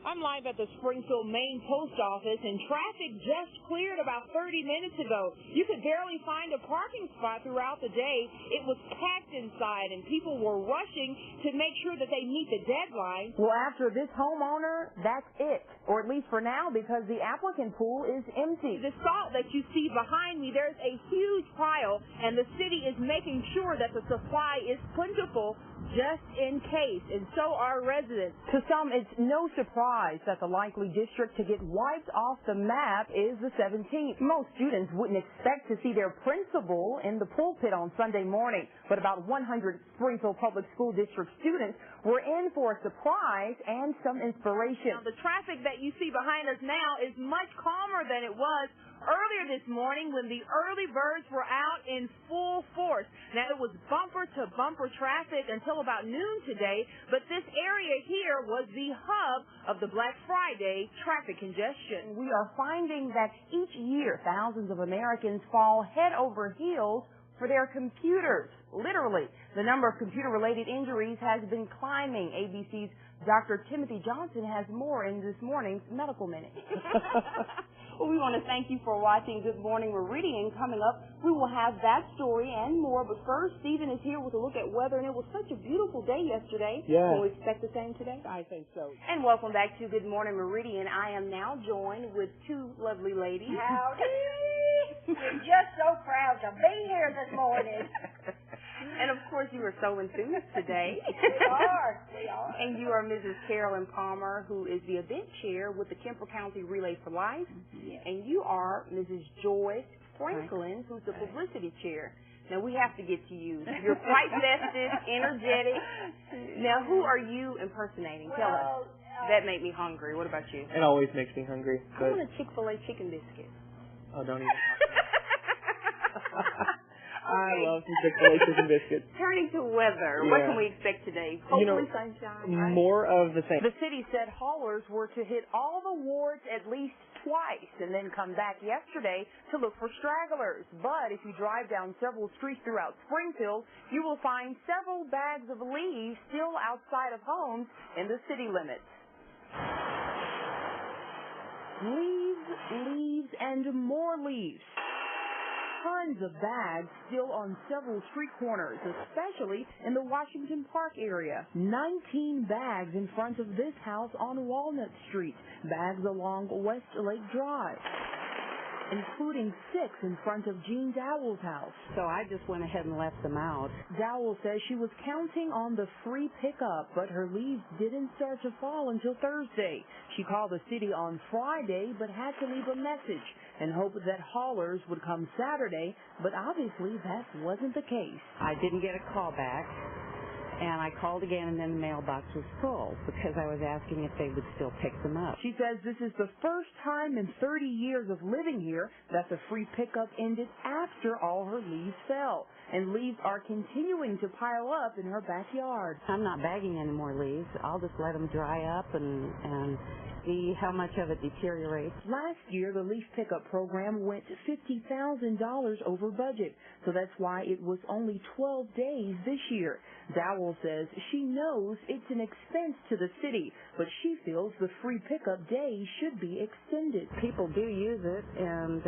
I'm live at the Springfield main post office, and traffic just cleared about 30 minutes ago. You could barely find a parking spot throughout the day. It was packed inside, and people were rushing to make sure that they meet the deadline. Well, after this homeowner, that's it, or at least for now, because the applicant pool is empty. The salt that you see behind me, there's a huge pile, and the city is making sure that the supply is plentiful just in case, and so are residents. To some, it's no surprise that the likely district to get wiped off the map is the 17th. Most students wouldn't expect to see their principal in the pulpit on Sunday morning, but about 100 Springfield Public School District students were in for a surprise and some inspiration. Now, the traffic that you see behind us now is much calmer than it was earlier this morning when the early birds were out in full force. Now, it was bumper-to-bumper traffic until about noon today, but this area here was the hub of the Black Friday traffic congestion. We are finding that each year thousands of Americans fall head over heels for their computers. Literally, the number of computer-related injuries has been climbing. ABC's Dr. Timothy Johnson has more in this morning's Medical Minute. Well, we want to thank you for watching Good Morning Meridian. Coming up, we will have that story and more. But first, Stephen is here with a look at weather, and it was such a beautiful day yesterday. Yeah. Can we expect the same today? I think so. And welcome back to Good Morning Meridian. I am now joined with two lovely ladies. Howdy! We're just so proud to be here this morning. And, of course, you are so enthused today. We are. And you are Mrs. Carolyn Palmer, who is the event chair with the Kemper County Relay for Life. Yes. And you are Mrs. Joyce Franklin, who's the publicity chair. Now, we have to get to you. You're quite festive, energetic. Now, who are you impersonating? Tell us. That made me hungry. What about you? It always makes me hungry. I want a Chick-fil-A chicken biscuit. Oh, don't even talk. I love some Chick-fil-A chicken biscuits. Turning to weather, what can we expect today? Hopefully sunshine, right? More of the same. The city said haulers were to hit all the wards at least twice and then come back yesterday to look for stragglers. But if you drive down several streets throughout Springfield, you will find several bags of leaves still outside of homes in the city limits. Leaves, and more leaves. Tons of bags still on several street corners, especially in the Washington Park area. 19 bags in front of this house on Walnut Street, bags along West Lake Drive, including 6 in front of Jean Dowell's house. So I just went ahead and left them out. Dowell says she was counting on the free pickup, but her leaves didn't start to fall until Thursday. She called the city on Friday, but had to leave a message and hoped that haulers would come Saturday, but obviously that wasn't the case. I didn't get a call back, and I called again, and then the mailbox was full because I was asking if they would still pick them up. She says this is the first time in 30 years of living here that the free pickup ended after all her leaves fell, and leaves are continuing to pile up in her backyard. I'm not bagging any more leaves. I'll just let them dry up and see how much of it deteriorates. Last year, the leaf pickup program went $50,000 over budget, so that's why it was only 12 days this year. Dowell says she knows it's an expense to the city, but she feels the free pickup day should be extended. People do use it, and,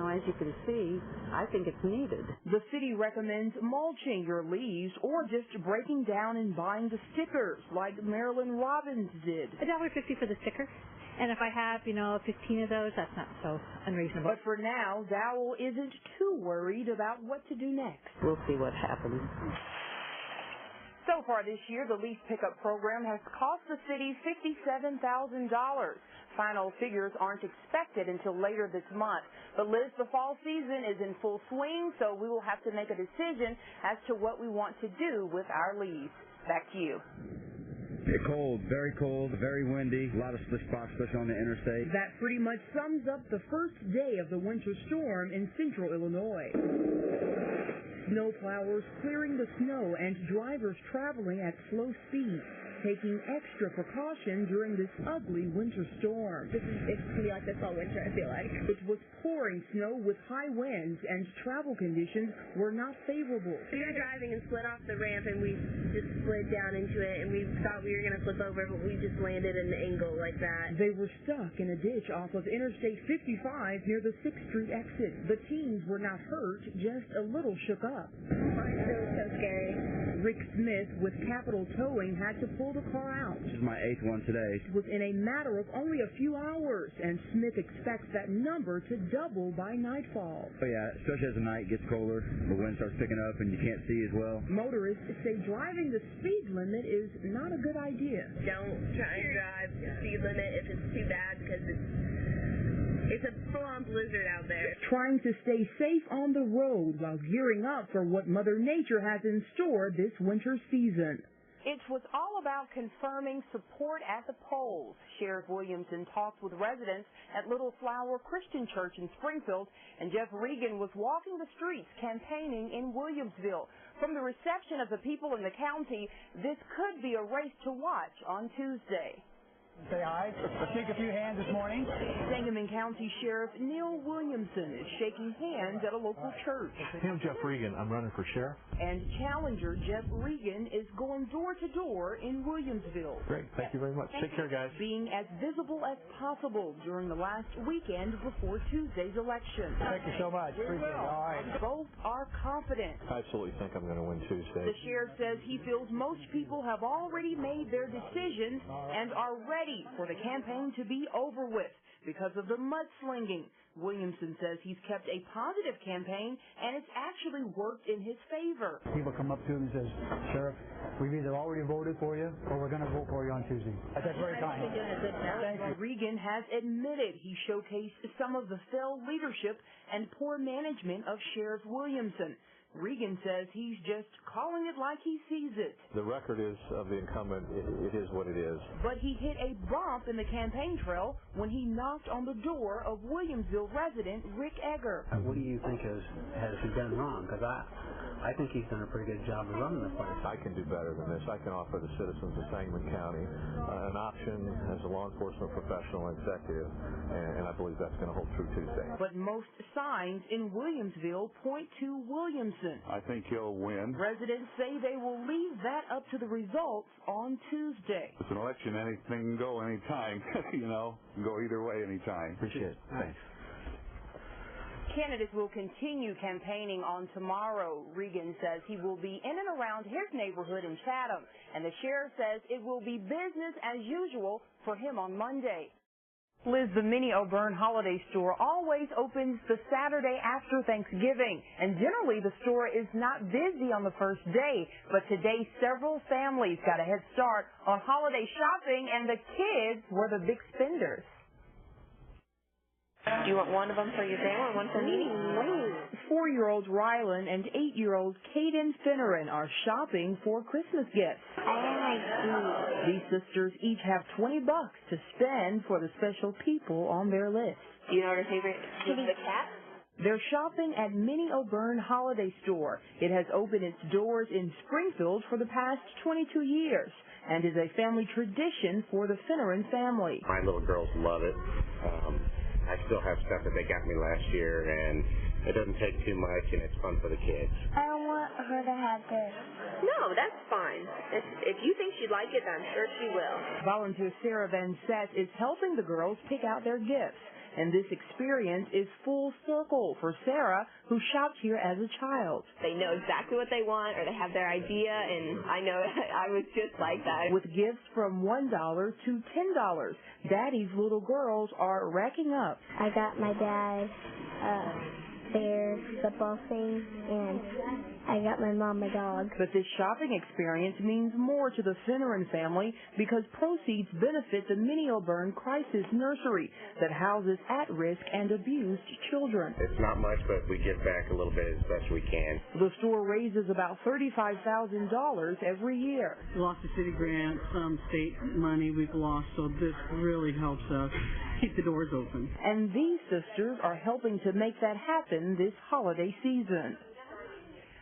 as you can see, I think it's needed. The city recommends mulching your leaves or just breaking down and buying the stickers like Marilyn Robbins did. $1.50 for the sticker. And if I have, 15 of those, that's not so unreasonable. But for now, Dowell isn't too worried about what to do next. We'll see what happens. So far this year, the leaf pickup program has cost the city $57,000. Final figures aren't expected until later this month. But Liz, the fall season is in full swing, so we will have to make a decision as to what we want to do with our leaves. Back to you. Cold, very windy, a lot of splish spots, especially on the interstate. That pretty much sums up the first day of the winter storm in central Illinois. Snowplowers clearing the snow and drivers traveling at slow speed. taking extra precaution during this ugly winter storm. It's going to be like this all winter, I feel like. It was pouring snow with high winds, and travel conditions were not favorable. We were driving and slid off the ramp, and we just slid down into it, and we thought we were going to flip over, but we just landed in an angle like that. They were stuck in a ditch off of Interstate 55 near the 6th Street exit. The teens were not hurt, just a little shook up. It was so scary. Rick Smith with Capital Towing had to pull the car out. This is my 8th one today. Within a matter of only a few hours, and Smith expects that number to double by nightfall. Oh yeah, especially as the night gets colder, the wind starts picking up and you can't see as well. Motorists say driving the speed limit is not a good idea. Don't try and drive the speed limit if it's too bad, because it's a full-on blizzard out there. Trying to stay safe on the road while gearing up for what Mother Nature has in store this winter season. It was all about confirming support at the polls. Sheriff Williamson talked with residents at Little Flower Christian Church in Springfield, and Jeff Regan was walking the streets campaigning in Williamsville. From the reception of the people in the county, this could be a race to watch on Tuesday. Say hi. Shake a few hands this morning. Sangamon County Sheriff Neil Williamson is shaking hands at a local church. Hey, I'm Jeff Regan. I'm running for sheriff. And challenger Jeff Regan is going door to door in Williamsville. Great. Thank you very much. Take care, guys. Being as visible as possible during the last weekend before Tuesday's election. Thank you so much. Appreciate it. All right. Both are confident. I absolutely think I'm going to win Tuesday. The sheriff says he feels most people have already made their decisions and are ready for the campaign to be over with because of the mudslinging. Williamson says he's kept a positive campaign, and it's actually worked in his favor. People come up to him and says, Sheriff, we've either already voted for you or we're going to vote for you on Tuesday. That's very kind. Thank you. Regan has admitted he showcased some of the failed leadership and poor management of Sheriff Williamson. Regan says he's just calling it like he sees it. The record is of the incumbent. It is what it is. But he hit a bump in the campaign trail when he knocked on the door of Williamsville resident Rick Egger. What do you think has he done wrong? Because I think he's done a pretty good job of running the place. I can do better than this. I can offer the citizens of Sangamon County an option as a law enforcement professional and executive, and I believe that's going to hold true Tuesday. But most signs in Williamsville point to Williamson. I think he'll win. Residents say they will leave that up to the results on Tuesday. It's an election. Anything can go anytime. You know, can go either way anytime. Appreciate it. Thanks. Candidates will continue campaigning on tomorrow. Regan says he will be in and around his neighborhood in Chatham, and the sheriff says it will be business as usual for him on Monday. Liz, the Mini Auburn Holiday Store always opens the Saturday after Thanksgiving, and generally the store is not busy on the first day, but today several families got a head start on holiday shopping, and the kids were the big spenders. Do you want one of them for your grandma and one for me? 4-year-old Rylan and 8-year-old Caden Finneran are shopping for Christmas gifts. These sisters each have $20 to spend for the special people on their list. Do you know what her favorite is? The cat? They're shopping at Mini Auburn Holiday Store. It has opened its doors in Springfield for the past 22 years and is a family tradition for the Finneran family. My little girls love it. I still have stuff that they got me last year, and it doesn't take too much, and it's fun for the kids. I don't want her to have this. No, that's fine. If you think she'd like it, I'm sure she will. Volunteer Sarah Van Sett is helping the girls pick out their gifts. And this experience is full circle for Sarah, who shopped here as a child. They know exactly what they want, or they have their idea, and I know I was just like that. With gifts from $1 to $10, Daddy's little girls are racking up. I got my dad their football thing, and I got my mom a dog. But this shopping experience means more to the Finneran family because proceeds benefit the Mini Auburn Crisis Nursery that houses at-risk and abused children. It's not much, but we give back a little bit as best we can. The store raises about $35,000 every year. We lost a city grant, some state money we've lost, so this really helps us keep the doors open. And these sisters are helping to make that happen this holiday season.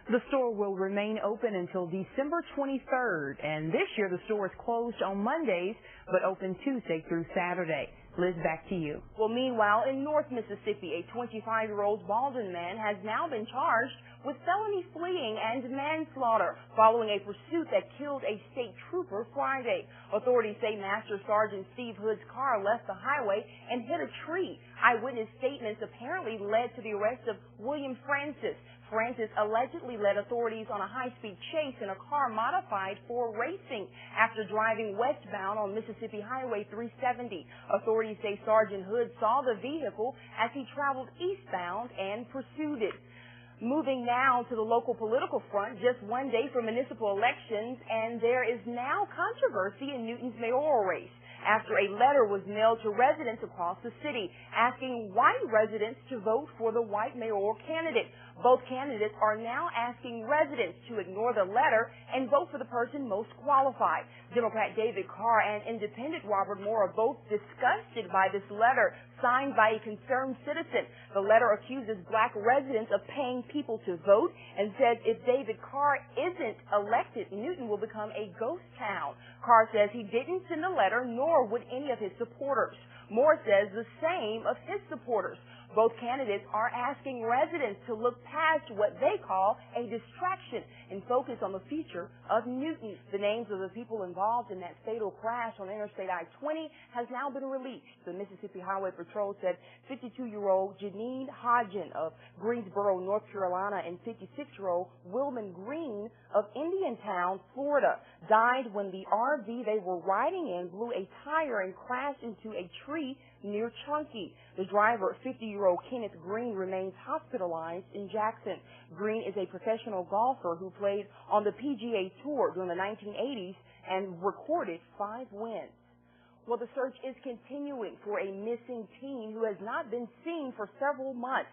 The store will remain open until December 23rd, and this year the store is closed on Mondays but open Tuesday through Saturday. Liz, back to you. Well, meanwhile, in North Mississippi, a 25-year-old Baldwin man has now been charged with felony fleeing and manslaughter following a pursuit that killed a state trooper Friday. Authorities say Master Sergeant Steve Hood's car left the highway and hit a tree. Eyewitness statements apparently led to the arrest of William Francis. Francis allegedly led authorities on a high-speed chase in a car modified for racing after driving westbound on Mississippi Highway 370. Authorities say Sergeant Hood saw the vehicle as he traveled eastbound and pursued it. Moving now to the local political front, just one day for municipal elections, and there is now controversy in Newton's mayoral race after a letter was mailed to residents across the city asking white residents to vote for the white mayoral candidate. Both candidates are now asking residents to ignore the letter and vote for the person most qualified. Democrat David Carr and Independent Robert Moore are both disgusted by this letter signed by a concerned citizen. The letter accuses black residents of paying people to vote and says if David Carr isn't elected, Newton will become a ghost town. Carr says he didn't send a letter, nor would any of his supporters. Moore says the same of his supporters. Both candidates are asking residents to look past what they call a distraction and focus on the future of Newton. The names of the people involved in that fatal crash on Interstate I-20 has now been released. The Mississippi Highway Patrol said 52-year-old Janine Hodgen of Greensboro, North Carolina, and 56-year-old Wilman Green of Indiantown, Florida, died when the RV they were riding in blew a tire and crashed into a tree near Chunky. The driver, 50-year-old Kenneth Green, remains hospitalized in Jackson. Green is a professional golfer who played on the PGA Tour during the 1980s and recorded 5 wins. Well, the search is continuing for a missing teen who has not been seen for several months.